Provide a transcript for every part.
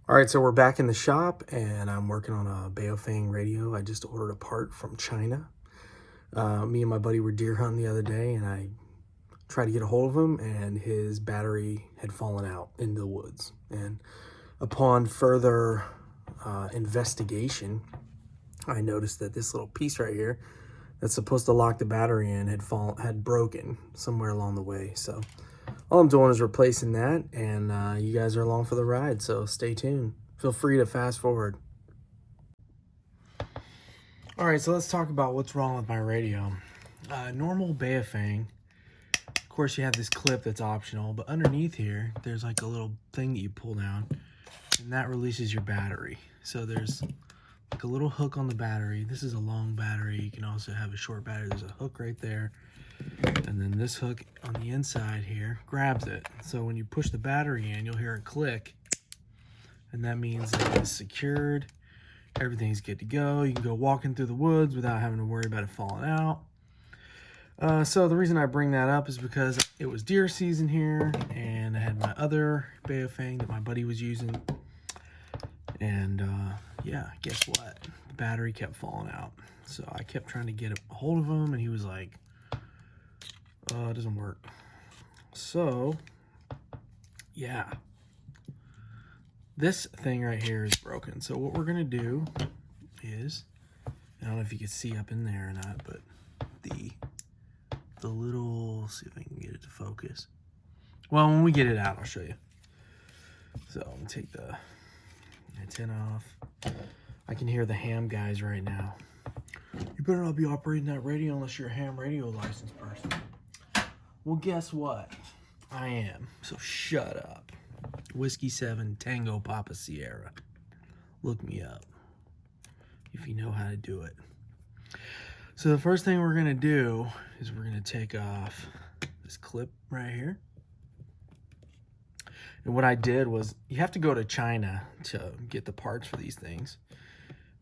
All right, so we're back in the shop and I'm working on a Baofeng radio. I just ordered a part from China. Me and my buddy were deer hunting the other day and I tried to get a hold of him and his battery had fallen out in the woods. And upon further investigation, I noticed that this little piece right here that's supposed to lock the battery in had broken somewhere along the way. So all I'm doing is replacing that, and you guys are along for the ride, so stay tuned. Feel free to fast forward. All right, so let's talk about what's wrong with my radio. Normal Baofeng, of course you have this clip that's optional, but underneath here, there's like a little thing that you pull down, and that releases your battery. So there's like a little hook on the battery. This is a long battery. You can also have a short battery. There's a hook right there. And then this hook on the inside here grabs it. So when you push the battery in, you'll hear it click. And that means that it's secured. Everything's good to go. You can go walking through the woods without having to worry about it falling out. So the reason I bring that up is because it was deer season here, and I had my other Baofeng that my buddy was using. And yeah, guess what? The battery kept falling out. So I kept trying to get a hold of him, and he was like, it doesn't work. So, yeah. This thing right here is broken. So what we're going to do is, I don't know if you can see up in there or not, but the little, let's see if I can get it to focus. Well, when we get it out, I'll show you. So I'm going to take the antenna off. I can hear the ham guys right now. You better not be operating that radio unless you're a ham radio licensed person. Well, guess what? I am. So shut up. Whiskey 7 Tango Papa Sierra. Look me up if you know how to do it. So the first thing we're going to do is we're going to take off this clip right here. And what I did was, you have to go to China to get the parts for these things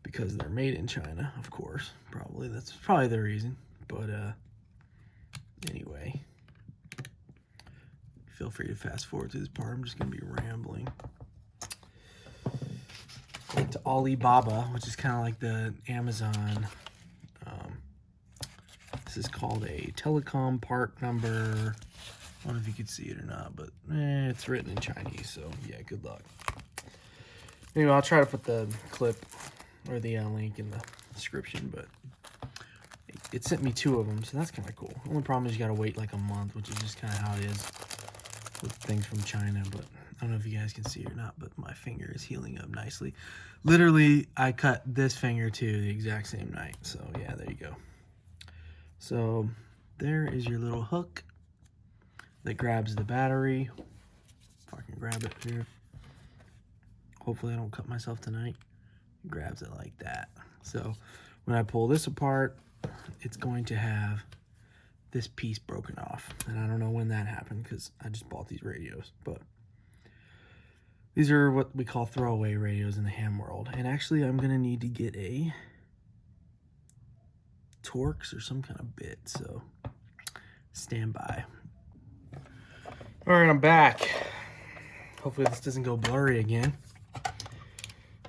because they're made in China, of course. That's probably the reason. But anyway, feel free to fast forward to this part. I'm just going to be rambling. Went to Alibaba, which is kind of like the Amazon. This is called a telecom part number. I don't know if you can see it or not, but it's written in Chinese, so yeah, good luck. Anyway, I'll try to put the clip or the link in the description, but it sent me 2 of them, so that's kind of cool. The only problem is you got to wait like a month, which is just kind of how it is with things from China, but I don't know if you guys can see it or not, but my finger is healing up nicely. Literally, I cut this finger too the exact same night, so yeah, there you go. So there is your little hook that grabs the battery. If I can grab it here. Hopefully I don't cut myself tonight. It grabs it like that. So when I pull this apart, it's going to have this piece broken off. And I don't know when that happened because I just bought these radios. But these are what we call throwaway radios in the ham world. And actually I'm going to need to get a Torx or some kind of bit. So stand by. All right, I'm back. Hopefully this doesn't go blurry again.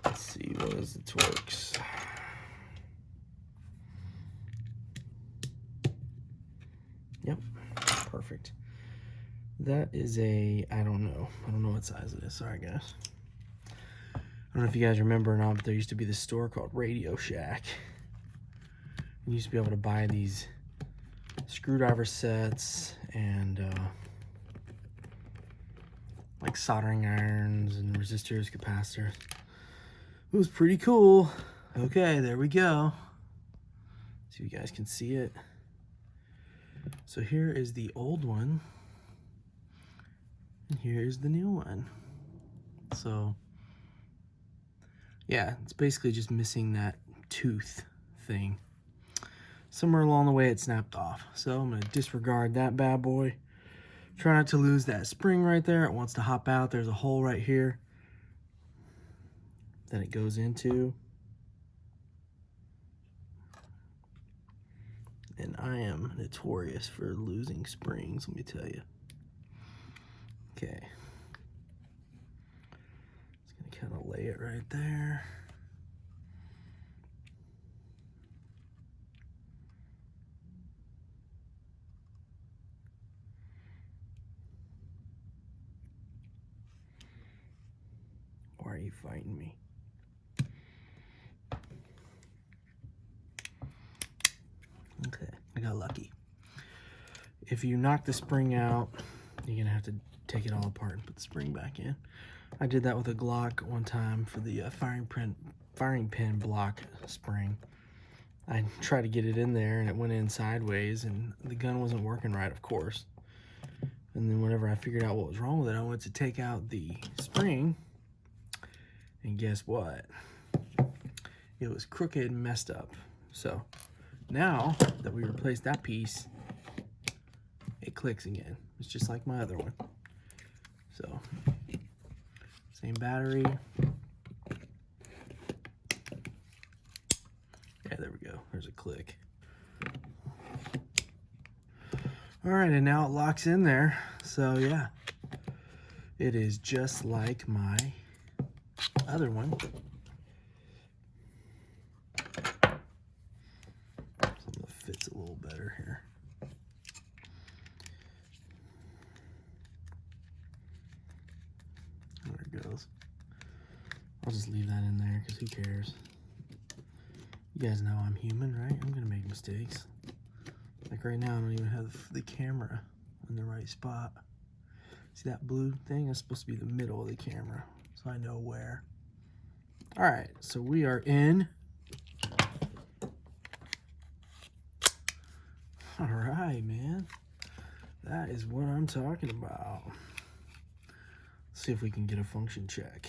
Let's see, what is the Torx? Yep, perfect. That is a, I don't know what size it is. Sorry, guys. I don't know if you guys remember or not, but there used to be this store called Radio Shack. You used to be able to buy these screwdriver sets and like soldering irons and resistors, capacitors. It was pretty cool. Okay, there we go. See if you guys can see it. So here is the old one, and here is the new one. So yeah, it's basically just missing that tooth thing. Somewhere along the way it snapped off. So I'm gonna disregard that bad boy. Try not to lose that spring right there. It wants to hop out. There's a hole right here that it goes into. And I am notorious for losing springs, let me tell you. Okay. Just gonna kind of lay it right there. Why are you fighting me? Okay, I got lucky. If you knock the spring out, you're gonna have to take it all apart and put the spring back in. I did that with a Glock one time for the firing pin block spring. I tried to get it in there and it went in sideways and the gun wasn't working right, of course. And then whenever I figured out what was wrong with it, I went to take out the spring, and guess what? It was crooked and messed up. So now that we replaced that piece, it clicks again. It's just like my other one. So, same battery. Yeah, there we go. There's a click. All right, and now it locks in there. So yeah, it is just like my other one. Something that fits a little better here. There it goes. I'll just leave that in there because who cares? You guys know I'm human, right? I'm gonna make mistakes. Like right now, I don't even have the camera in the right spot. See that blue thing? That's supposed to be the middle of the camera, so I know where. All right, so we are in. All right, man. That is what I'm talking about. Let's see if we can get a function check.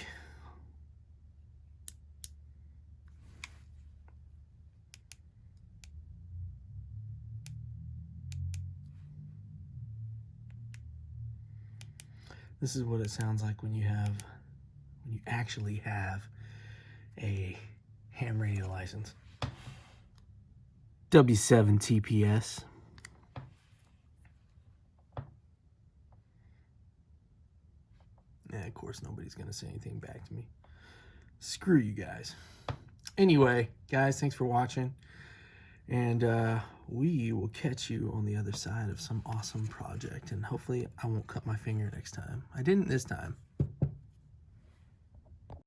This is what it sounds like when you actually have a ham radio license. W7 TPS. Yeah, of course nobody's gonna say anything back to me. Screw you guys. Anyway, guys, thanks for watching. And we will catch you on the other side of some awesome project. And hopefully I won't cut my finger next time. I didn't this time.